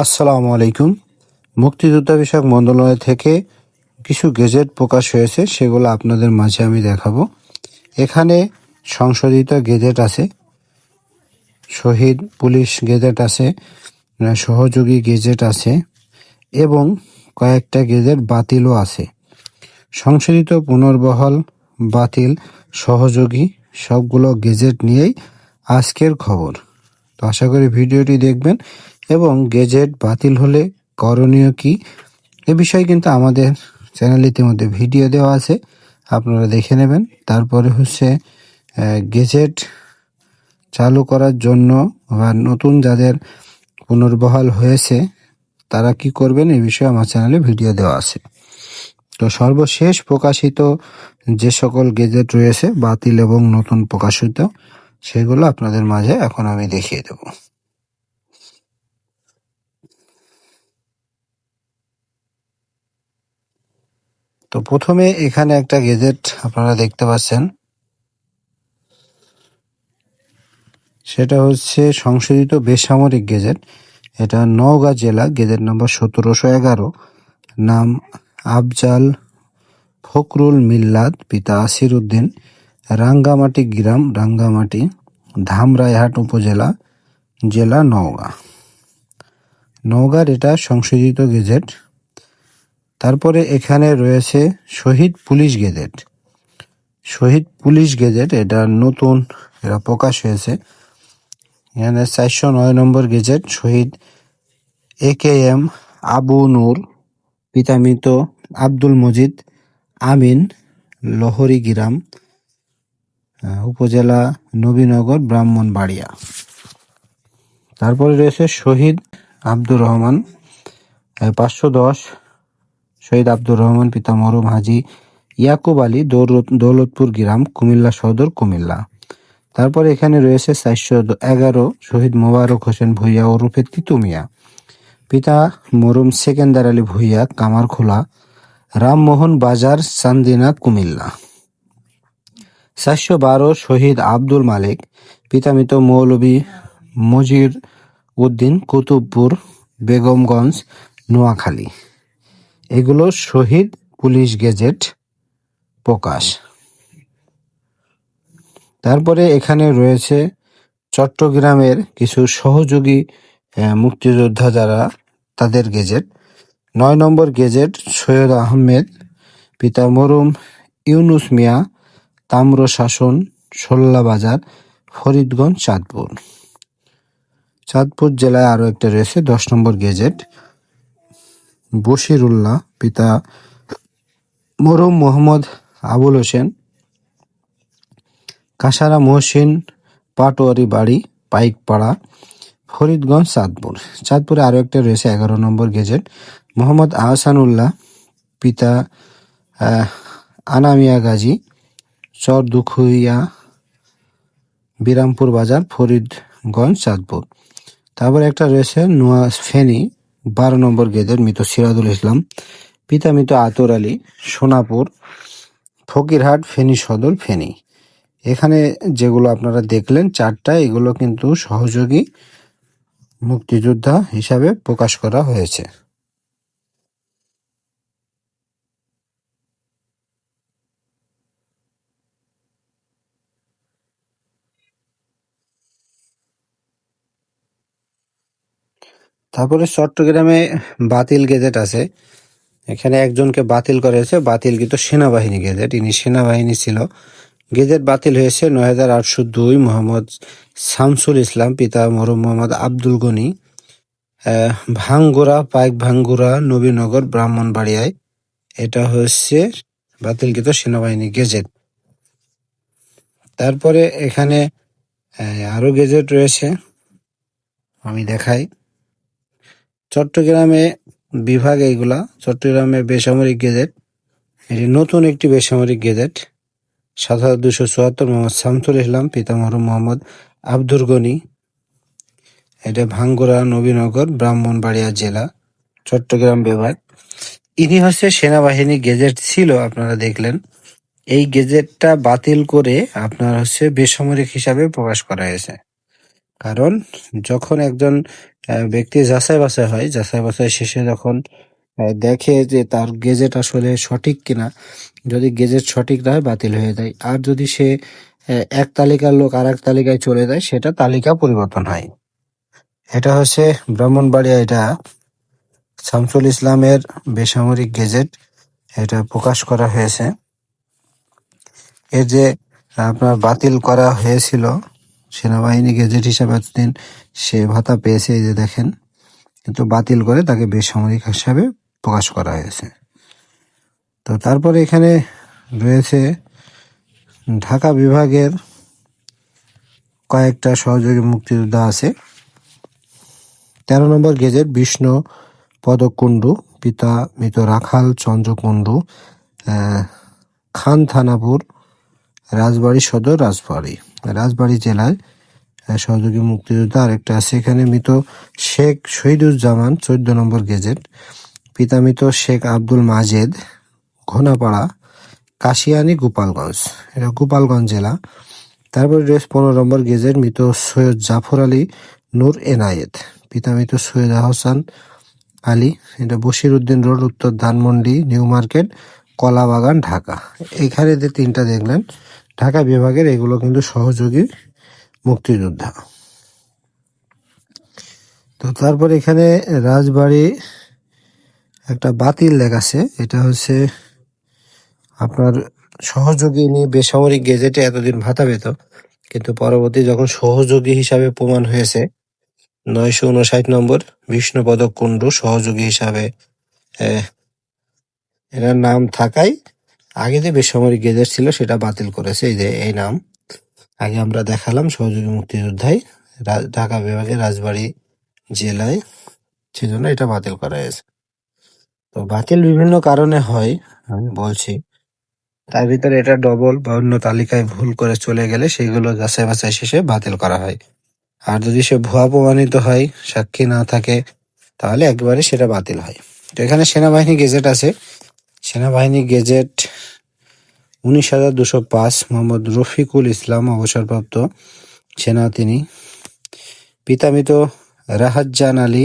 আসসালামু আলাইকুম। মুক্তিযোদ্ধা বিষয়ক মন্ত্রণালয় থেকে কিছু গেজেট প্রকাশ হয়েছে, সেগুলো আপনাদের মাঝে আমি দেখাবো। এখানে সংশোধিত গেজেট আছে, শহীদ পুলিশ গেজেট আছে, সহযোগী গেজেট আছে এবং কয়েকটা গেজেট বাতিলও আছে। সংশোধিত, পুনর্বহাল, বাতিল, সহযোগী সবগুলো গেজেট নিয়েই আজকের খবর। তো আশা করি ভিডিওটি দেখবেন এবং গেজেট বাতিল হলে করণীয় কি এ বিষয়ে কিন্তু আমাদের চ্যানেলে ইতিমধ্যে ভিডিও দেওয়া আছে, আপনারা দেখে নেবেন। তারপরে গেজেট চালু করার জন্য বা নতুন যাদের পুনর্বহাল হয়েছে তারা কি করবেন এই বিষয়ে আমার চ্যানেলে ভিডিও দেওয়া আছে। তো সর্বশেষ প্রকাশিত যে সকল গেজেট রয়েছে বাতিল এবং নতুন প্রকাশিত, সেগুলো আপনাদের মাঝে এখন আমি দেখিয়ে দেব। তো প্রথমে এখানে একটা গেজেট আপনারা দেখতে পাচ্ছেন, সেটা হচ্ছে সংশোধিত বেসামরিক গেজেট। এটা নওগাঁ জেলা, গেজেট নম্বর 1711, নাম আফজাল ফখরুল মিল্লাত, পিতা আসির উদ্দিন, রাঙ্গামাটি গ্রাম, রাঙ্গামাটি, ধামরাইহাট উপজেলা, জেলা নওগাঁ। নওগাঁর এটা সংশোধিত গেজেট। তারপরে এখানে রয়েছে শহীদ পুলিশ গেজেট। শহীদ পুলিশ গেজেট এটা নতুন, এটা প্রকাশ হয়েছে। এখানে 409 নম্বর গেজেট, শহীদ AKM আবু নূর, পিতা মৃত আব্দুল মজিদ আমিন, লহরি গ্রাম, উপজেলা নবীনগর, ব্রাহ্মণবাড়িয়া। তারপরে রয়েছে শহীদ আব্দুর রহমান, 510, শহীদ আব্দুর রহমান, পিতা মরহুম হাজী ইয়াকুব আলী, দৌলতপুর গ্রাম, কুমিল্লা সদর, কুমিল্লা। তারপরে এখানে রয়েছে 411, শহীদ মোবারক হোসেন ভূঁইয়া ওরফে তিতু মিয়া, পিতা মরহুম সেকেন্দার আলী ভূঁইয়া, কামারখোলা, রামমোহন বাজার, চান্দিনা, কুমিল্লা। 412, শহীদ আব্দুল মালিক, পিতা মৃত মৌলভী মজির উদ্দিন, কুতুবপুর, বেগমগঞ্জ, নোয়াখালী। এগুলো শহীদ পুলিশ গেজেট প্রকাশ। তারপরে এখানে রয়েছে চট্টগ্রামের কিছু সহযোগী মুক্তিযোদ্ধা যারা, তাদের গেজেট। 9 নম্বর গেজেট, সৈয়দ আহমেদ, পিতা মরহুম ইউনুস মিয়া, তাম্রশাসন, শোল্লা বাজার, ফরিদগঞ্জ, চাঁদপুর। চাঁদপুর জেলায় আরও একটা রয়েছে 10 নম্বর গেজেট, বশিরুল্লাহ, পিতা মরহুম মোহাম্মদ আবুল হোসেন, কাসারা মহসিন পাটোয়ারি বাড়ি, পাইকপাড়া, ফরিদগঞ্জ, চাঁদপুর। চাঁদপুরে আরও একটা রয়েছে 11 নম্বর গেজেট, মোহাম্মদ আহসানুল্লাহ, পিতা আনামিয়া গাজী, চর দুখুইয়া, বিরামপুর বাজার, ফরিদগঞ্জ, চাঁদপুর। তারপরে একটা রয়েছে ফেনী, 12 নম্বর গেজেট, মৃত সিরাজুল ইসলাম, পিতা মৃত আতর আলী, সোনাপুর, ফকিরহাট, ফেনী সদর, ফেনী। এখানে যেগুলো আপনারা দেখলেন 4টা, এগুলো কিন্তু সহযোগী মুক্তিযোদ্ধা হিসাবে প্রকাশ করা হয়েছে। তারপরে চট্টগ্রামে বাতিল গেজেট আছে। এখানে একজনকে বাতিল করা হয়েছে, বাতিল কিন্তু সেনাবাহিনী গেজেট, ইনি সেনাবাহিনী ছিল। গেজেট বাতিল হয়েছে 9802, মোহাম্মদ শামসুল ইসলাম, পিতা মরহুম মোহাম্মদ আব্দুল গনি, ভাঙ্গুরা, পাইক ভাঙ্গুরা, নবীনগর, ব্রাহ্মণবাড়িয়ায়। এটা হচ্ছে বাতিলকৃত সেনাবাহিনী গেজেট। তারপরে এখানে আরো গেজেট রয়েছে, আমি দেখাই। চট্টগ্রামে বিভাগ, এইগুলা চট্টগ্রামে বেসামরিক গেজেট। এটি নতুন একটি বেসামরিক গেজেট, 7274, মোহাম্মদ শামসুল ইসলাম, পিতা মরহুম মোহাম্মদ আব্দুল গনি। এটা ভাঙ্গুরা, নবীনগর, ব্রাহ্মণবাড়িয়া জেলা, চট্টগ্রাম বিভাগ। ইনি হচ্ছে সেনাবাহিনী গেজেট ছিল, আপনারা দেখলেন। এই গেজেটটা বাতিল করে আপনার বেসামরিক হিসাবে প্রকাশ করা হয়েছে। কারণ যখন একজন ব্যক্তি যাচাই বাছাই হয়। যাচাই বাছাই শেষে যখন দেখে যে তার গেজেট আসলে সঠিক কিনা, যদি গেজেট সঠিক না হয় বাতিল হয়ে যায়। আর যদি সে এক তালিকার লোক আর এক তালিকায় চলে যায়, সেটা তালিকা পরিবর্তন হয়। এটা হচ্ছে ব্রাহ্মণবাড়িয়া, এটা শামসুল ইসলামের বেসামরিক গেজেট, এটা প্রকাশ করা হয়েছে। এর যে আপনার বাতিল করা হয়েছিল, সেনাবাহিনী গেজেট হিসাবে এতদিন সে ভাতা পেয়েছে, এই যে দেখেন, কিন্তু বাতিল করে তাকে বেসামরিক হিসাবে প্রকাশ করা হয়েছে। তো তারপরে এখানে রয়েছে ঢাকা বিভাগের কয়েকটা সহযোগী মুক্তিযোদ্ধা আছে। 13 নম্বর গেজেট বিষ্ণু পদক কুণ্ডু, পিতা মৃত রাখাল চন্দ্র কুণ্ডু, খান থানাপুর, রাজবাড়ী সদর, রাজবাড়ী জেলায় সহযোগী মুক্তিযোদ্ধা। আরেকটা আছে এখানে মৃত শেখ শহীদুজ্জামান, 14 নম্বর গেজেট, পিতা মৃত শেখ আব্দুল মাজেদ, ঘোনাপাড়া, কাশিয়ানী, গোপালগঞ্জ, এটা গোপালগঞ্জ জেলা। তারপরে রয়েছে 15 নম্বর গেজেট মৃত সৈয়দ জাফর আলী নূর এনায়েত, পিতা মৃত সৈয়দ আহসান আলী, এটা বশিরউদ্দিন রোড, উত্তর ধানমন্ডি, নিউ মার্কেট, কলাবাগান, ঢাকা। এখানে যে তিনটা দেখলেন ঢাকা বিভাগের, এগুলো কিন্তু সহযোগী মুক্তিযোদ্ধা। তো তারপর এখানে রাজবাড়ী একটা বাতিল লেখাছে, এটা হচ্ছে আপনার সহযোগী নিয়ে বেসামরিক গেজেটে এতদিন ভাতা পেত, কিন্তু পরবর্তী যখন সহযোগী হিসাবে প্রমাণ হয়েছে 959 নম্বর বিষ্ণুপদক কুণ্ডু সহযোগী হিসাবে এনার নাম থাকায় আগে যে বেসামরিক গেজেট ছিল সেটা বাতিল করেছে। এই যে এই নাম আগে আমরা দেখালাম, সহযোগী মুক্তিযোদ্ধায় ঢাকা বিভাগের রাজবাড়ী জেলায়, সেজন্য এটা বাতিল করা হয়েছে। তো বাতিল বিভিন্ন কারণে হয়, আমি বলছি। তার ভিতরে এটা ডবল বা অন্য তালিকায় ভুল করে চলে গেলে সেগুলো যাচাই বাছাই শেষে বাতিল করা হয়। আর যদি সে ভুয়া প্রমাণিত হয়, সাক্ষী না থাকে, তাহলে একবারে সেটা বাতিল হয়। তো এখানে সেনাবাহিনী গেজেট আছে। সেনাবাহিনী গেজেট 19,205, মোহাম্মদ রফিকুল ইসলাম, অবসরপ্রাপ্ত সেনা তিনি, পিতা মৃত রাহাতজান আলী,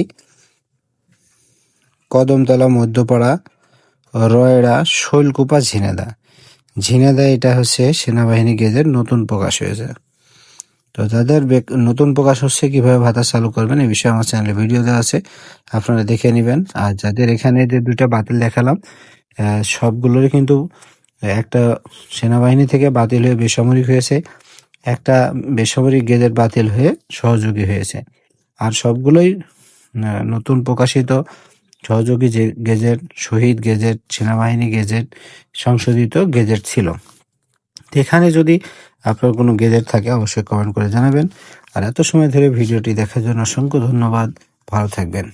কদমতলা, মধ্যপাড়া, রয়ড়া, শৈলকুপা, ঝিনেদা। এটা হচ্ছে সেনাবাহিনী গেজেট নতুন প্রকাশ হয়েছে। তো যাদের নতুন প্রকাশ হচ্ছে কিভাবে ভাতা চালু করবেন এই বিষয়ে আমার চ্যানেলে ভিডিও দেওয়া আছে, আপনারা দেখে নেবেন। আর যাদের এখানে যে দুইটা বাতিল দেখালাম, সবগুলোরই কিন্তু একটা সেনাবাহিনী থেকে বাতিল হয়ে বেসামরিক হয়েছে, একটা বেসামরিক গেজেট বাতিল হয়ে সহযোগী হয়েছে। আর সবগুলোই নতুন প্রকাশিত সহযোগী যে গেজেট, শহীদ গেজেট, সেনাবাহিনী গেজেট, সংশোধিত গেজেট ছিল। এখানে যদি আপনার কোনো গেজেট থাকে অবশ্যই কমেন্ট করে জানাবেন। আর এত সময় ধরে ভিডিওটি দেখার জন্য অসংখ্য ধন্যবাদ। ভালো থাকবেন।